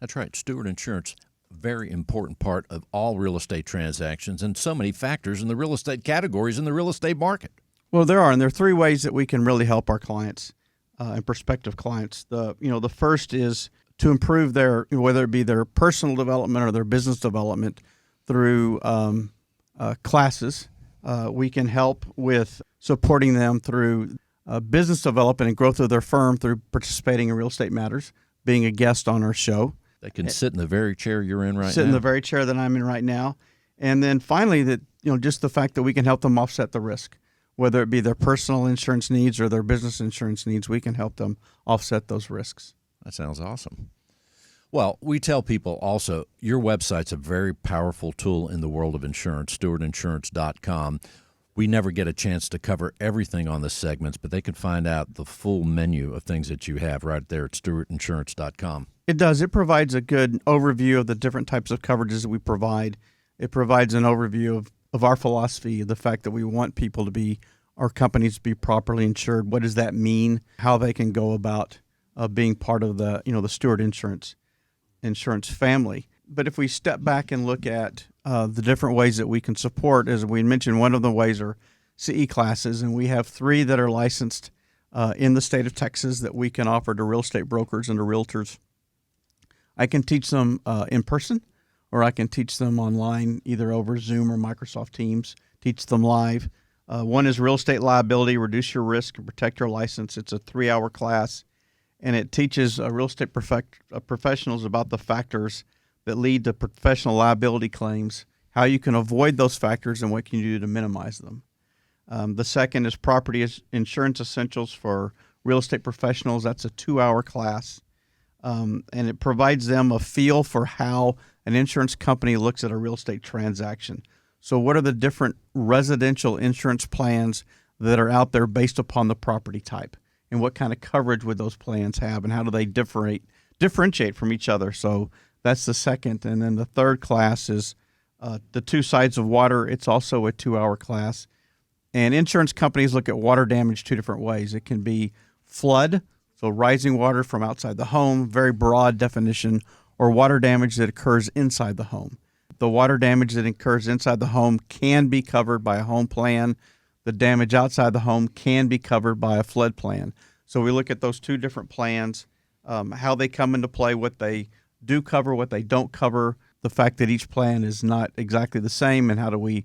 That's right. Stewart Insurance, very important part of all real estate transactions and so many factors in the real estate categories in the real estate market. Well, there are, and there are three ways that we can really help our clients and prospective clients. The first is to improve their, whether it be their personal development or their business development through classes. We can help with supporting them through business development and growth of their firm through participating in Real Estate Matters, being a guest on our show. They can sit in the very chair you're in right now. Sit in the very chair that I'm in right now. And then finally, that just the fact that we can help them offset the risk, whether it be their personal insurance needs or their business insurance needs, we can help them offset those risks. That sounds awesome. Well, we tell people also your website's a very powerful tool in the world of insurance, stewartinsurance.com. We never get a chance to cover everything on the segments, but they can find out the full menu of things that you have right there at stewartinsurance.com. It does. It provides a good overview of the different types of coverages that we provide. It provides an overview of our philosophy, the fact that we want people to be, our companies to be properly insured. What does that mean? How they can go about being part of the, the Stewart Insurance family. But if we step back and look at the different ways that we can support, as we mentioned, one of the ways are CE classes, and we have 3 that are licensed in the state of Texas that we can offer to real estate brokers and to realtors. I can teach them in person, or I can teach them online, either over Zoom or Microsoft Teams, teach them live. One is Real Estate Liability, Reduce Your Risk and Protect Your License. It's a 3-hour class, and it teaches real estate professionals about the factors that lead to professional liability claims, how you can avoid those factors, and what can you do to minimize them. The second is Property Insurance Essentials for Real Estate Professionals. That's a 2-hour class, and it provides them a feel for how an insurance company looks at a real estate transaction. So what are the different residential insurance plans that are out there based upon the property type? And what kind of coverage would those plans have, and how do they differentiate from each other? So that's the second. And then the third class is the 2 Sides of Water. It's also a 2-hour class. And insurance companies look at water damage 2 different ways. It can be flood, so rising water from outside the home, very broad definition, or water damage that occurs inside the home. The water damage that occurs inside the home can be covered by a home plan. The damage outside the home can be covered by a flood plan. So we look at those 2 different plans, how they come into play, what they do cover, what they don't cover, the fact that each plan is not exactly the same, and how do we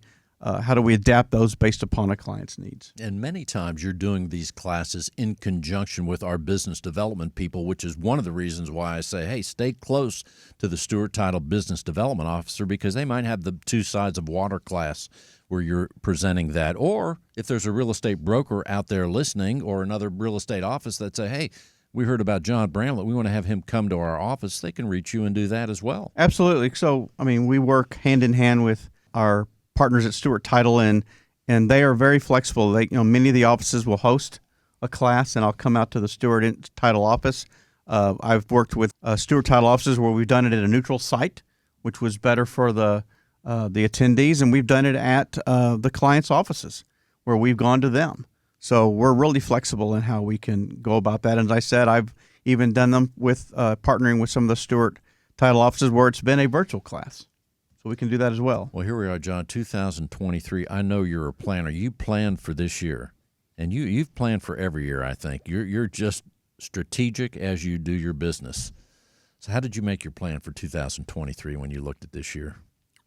adapt those based upon a client's needs. And many times you're doing these classes in conjunction with our business development people, which is one of the reasons why I say, hey, stay close to the Stewart Title Business Development Officer, because they might have the 2 Sides of Water class where you're presenting that. Or if there's a real estate broker out there listening, or another real estate office that say, hey, we heard about John Bramlett, we want to have him come to our office, they can reach you and do that as well. Absolutely. So, we work hand in hand with our partners at Stewart Title, and they are very flexible. Many of the offices will host a class, and I'll come out to the Stewart Title office. I've worked with Stewart Title offices where we've done it at a neutral site, which was better for the attendees, and we've done it at the client's offices where we've gone to them. So we're really flexible in how we can go about that. And as I said, I've even done them with partnering with some of the Stewart Title offices where it's been a virtual class. So we can do that as well. Well, here we are, John, 2023. I know you're a planner. You planned for this year, and you've planned for every year, I think. You're just strategic as you do your business. So how did you make your plan for 2023 when you looked at this year?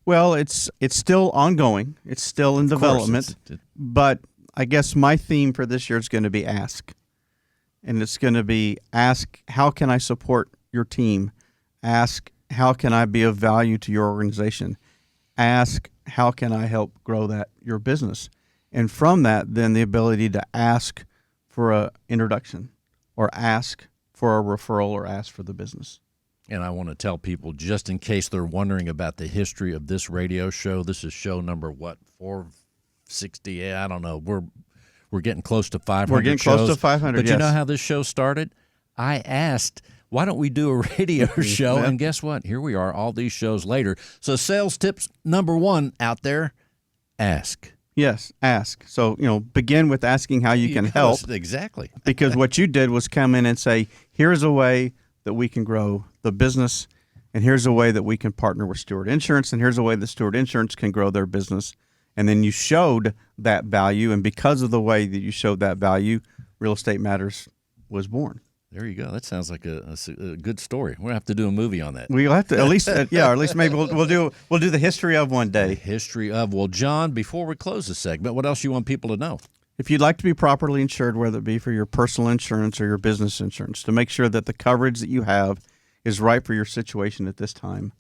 Well, it's still ongoing. It's still in development. But I guess my theme for this year is going to be ask. And it's going to be ask, how can I support your team? Ask, how can I be of value to your organization? Ask, how can I help grow your business? And from that, then the ability to ask for an introduction or ask for a referral or ask for the business. And I want to tell people, just in case they're wondering about the history of this radio show, this is show number, 460? I don't know. We're getting close to 500 We're getting shows. close to 500, But yes. you know how this show started? I asked, why don't we do a radio show? Yeah. And guess what? Here we are, all these shows later. So sales tips number 1 out there, ask. Yes, ask. So, begin with asking how you can help. Exactly. Because what you did was come in and say, here's a way that we can grow the business, and here's a way that we can partner with Stewart Insurance, and here's a way that Stewart Insurance can grow their business. And then you showed that value, and because of the way that you showed that value, Real Estate Matters was born. There you go. That sounds like a good story. We'll have to do a movie on that. We'll have to at least, or at least maybe we'll do the history of one day. The history of. Well, John, before we close the segment, what else you want people to know? If you'd like to be properly insured, whether it be for your personal insurance or your business insurance, to make sure that the coverage that you have is right for your situation at this time,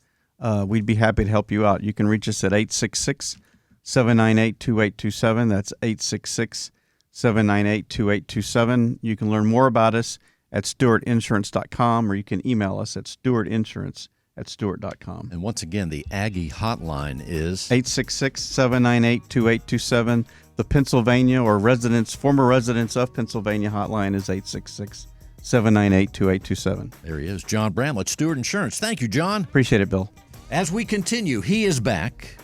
we'd be happy to help you out. You can reach us at 866-798-2827. That's 866-798-2827. You can learn more about us at stewartinsurance.com, or you can email us at stewartinsurance@stewart.com. And once again, the Aggie hotline is 866-798-2827. The Pennsylvania or former residents of Pennsylvania hotline is 866-798-2827. There he is, John Bramlett, Stewart Insurance. Thank you, John. Appreciate it, Bill. As we continue, he is back.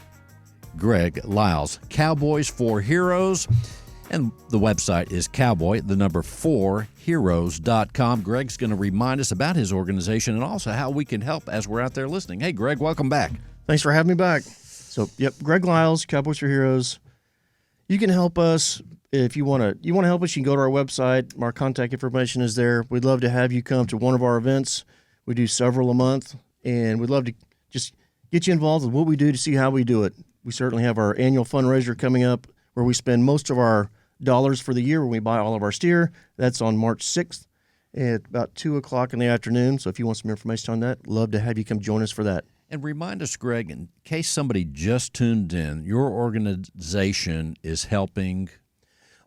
Greg Lyles, Cowboys for Heroes. And the website is cowboy4heroes.com. Greg's going to remind us about his organization and also how we can help as we're out there listening. Hey, Greg, welcome back. Thanks for having me back. So, Greg Lyles, Cowboys for Heroes. You can help us if you want to help us. You can go to our website. Our contact information is there. We'd love to have you come to one of our events. We do several a month, and we'd love to just get you involved with what we do to see how we do it. We certainly have our annual fundraiser coming up where we spend most of our dollars for the year when we buy all of our steer. That's on March 6th at about 2 o'clock in the afternoon. So if you want some information on that, love to have you come join us for that. And remind us, Greg, in case somebody just tuned in, your organization is helping.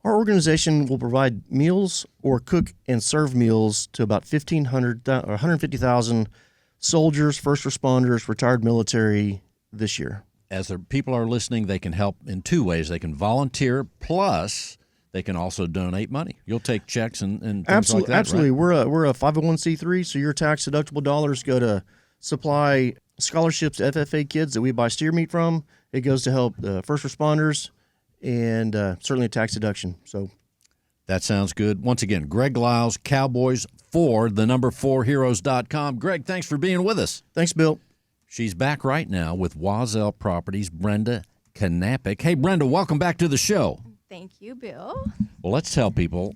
Our organization will provide meals or cook and serve meals to about 150,000 soldiers, first responders, retired military this year. As the people are listening, they can help in 2 ways. They can volunteer, plus they can also donate money. You'll take checks and things like that, absolutely. Right? We're a 501c3, so your tax-deductible dollars go to supply scholarships to FFA kids that we buy steer meat from. It goes to help first responders and certainly a tax deduction. So that sounds good. Once again, Greg Lyles, Cowboys for 4heroes.com. Greg, thanks for being with us. Thanks, Bill. She's back right now with Wazell Properties, Brenda Knapik. Hey, Brenda, welcome back to the show. Thank you, Bill. Well, let's tell people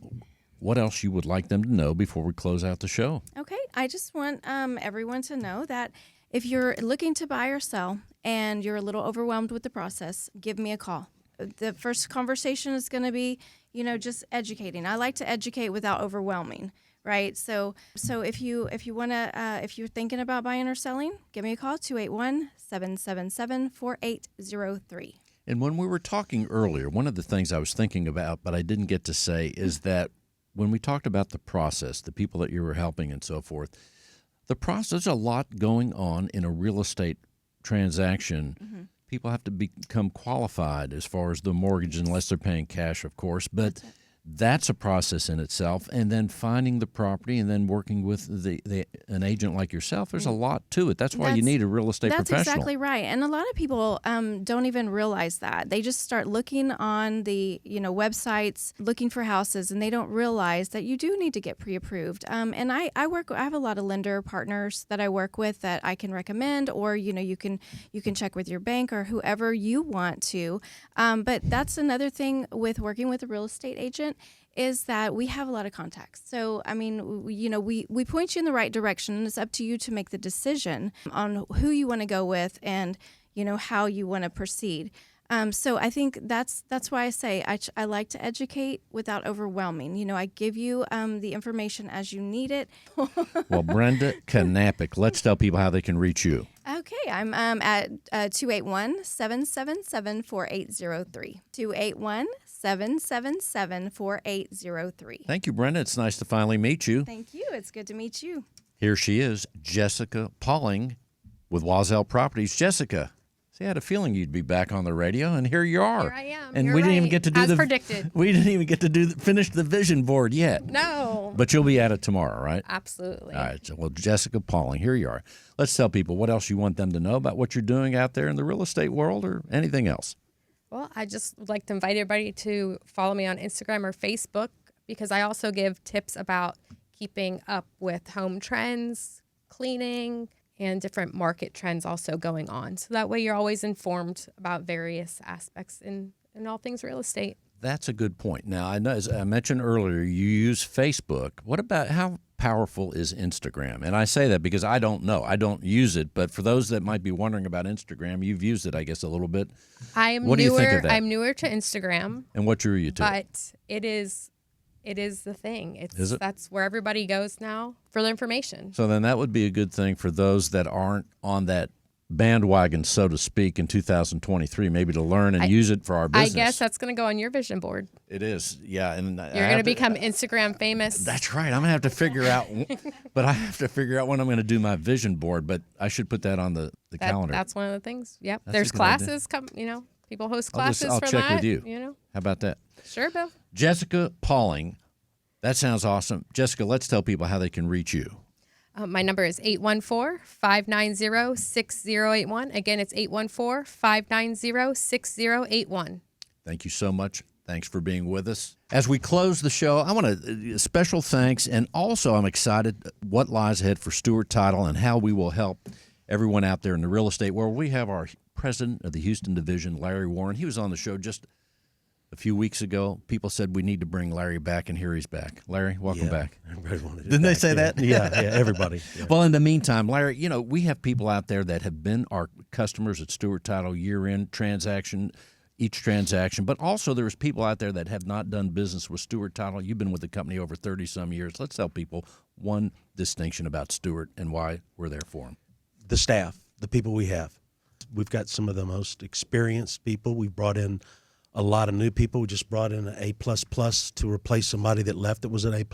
what else you would like them to know before we close out the show. Okay, I just want everyone to know that if you're looking to buy or sell and you're a little overwhelmed with the process, give me a call. The first conversation is going to be, just educating. I like to educate without overwhelming, right? So if you want to, if you're thinking about buying or selling, give me a call, 281-777-4803. And when we were talking earlier, one of the things I was thinking about, but I didn't get to say, is that when we talked about the process, the people that you were helping and so forth, the process, there's a lot going on in a real estate transaction. Mm-hmm. People have to become qualified as far as the mortgage, unless they're paying cash, of course. But that's a process in itself. And then finding the property and then working with an agent like yourself, there's a lot to it. That's why you need a real estate professional. That's exactly right. And a lot of people don't even realize that. They just start looking on the websites, looking for houses, and they don't realize that you do need to get pre-approved. And I have a lot of lender partners that I work with that I can recommend, or you can check with your bank or whoever you want to. But that's another thing with working with a real estate agent. agent is that we have a lot of contacts. So, I mean, we point you in the right direction, and it's up to you to make the decision on who you want to go with and, how you want to proceed. So I think that's why I say I like to educate without overwhelming. I give you the information as you need it. Well, Brenda Knapik, let's tell people how they can reach you. Okay, I'm at 281-777-4803. 281-777-4803. Thank you, Brenda. It's nice to finally meet you. Thank you. It's good to meet you. Here she is, Jessica Pauling with Wazell Properties. Jessica. See, I had a feeling you'd be back on the radio, and here you are. Here I am. And You're we didn't even right. get to do As predicted. We didn't even get to finish the vision board yet. No. But you'll be at it tomorrow, right? Absolutely. All right. So, well, Jessica Pauling, here you are. Let's tell people what else you want them to know about what you're doing out there in the real estate world or anything else. Well, I just would like to invite everybody to follow me on Instagram or Facebook, because I also give tips about keeping up with home trends, cleaning, and different market trends also going on. So that way you're always informed about various aspects in all things real estate. That's a good point. Now, I know, as I mentioned earlier, you use Facebook. What about how powerful is Instagram? And I say that because I don't know. I don't use it. But for those that might be wondering about Instagram, you've used it, I guess, a little bit. What do you think of that? I'm newer to Instagram. And what drew you to it? But it is the thing. Is it? That's where everybody goes now for the information. So then that would be a good thing for those that aren't on that bandwagon, so to speak, in 2023, maybe to learn and use it for our business. I guess that's going to go on your vision board. It is, yeah. And you're going to become Instagram famous. That's right. I'm going to have to figure out, but I have to figure out when I'm going to do my vision board, but I should put that on the calendar. That's one of the things. Yep. That's There's a good classes people host classes I'll for check that. with you. How about that? Sure, Bill. Jessica Pauling. That sounds awesome. Jessica, let's tell people how they can reach you. My number is 814-590-6081. Again, it's 814-590-6081. Thank you so much. Thanks for being with us. As we close the show, I want to special thanks, and also I'm excited what lies ahead for Stewart Title and how we will help everyone out there in the real estate world. We have our president of the Houston division, Larry Warren. He was on the show just a few weeks ago. People said we need to bring Larry back, and here he's back. Larry, welcome back. Everybody wanted it Didn't they back, say that? Yeah, everybody. Yeah. Well, in the meantime, Larry, we have people out there that have been our customers at Stewart Title year-end each transaction, but also there's people out there that have not done business with Stewart Title. You've been with the company over 30-some years. Let's tell people one distinction about Stewart and why we're there for them. The staff, the people we have. We've got some of the most experienced people. We've brought in a lot of new people. We just brought in an A++ to replace somebody that left that was an A++.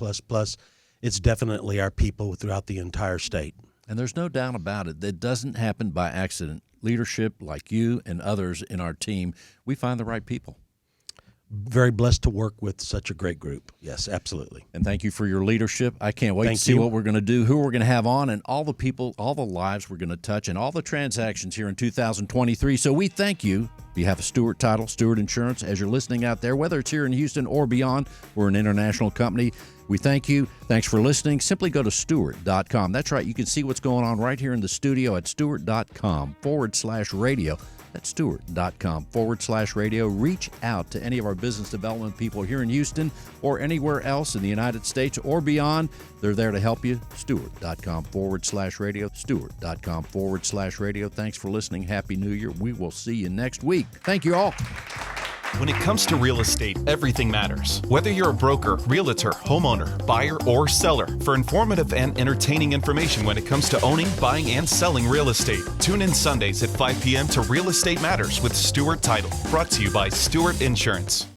It's definitely our people throughout the entire state. And there's no doubt about it. That doesn't happen by accident. Leadership like you and others in our team, we find the right people. Very blessed to work with such a great group. Yes, absolutely. And thank you for your leadership. I can't wait to see what we're going to do, who we're going to have on, and all the people, all the lives we're going to touch, and all the transactions here in 2023. So we thank you on behalf of Stewart Title, Stewart Insurance, as you're listening out there, whether it's here in Houston or beyond. We're an international company. We thank you. Thanks for listening. Simply go to Stewart.com. That's right. You can see what's going on right here in the studio at Stewart.com/radio. That's Stewart.com/radio. Reach out to any of our business development people here in Houston or anywhere else in the United States or beyond. They're there to help you. Stewart.com/radio. Stewart.com/radio. Thanks for listening. Happy New Year. We will see you next week. Thank you all. When it comes to real estate, everything matters. Whether you're a broker, realtor, homeowner, buyer, or seller, for informative and entertaining information when it comes to owning, buying, and selling real estate, tune in Sundays at 5 p.m. to Real Estate Matters with Stewart Title, brought to you by Stewart Insurance.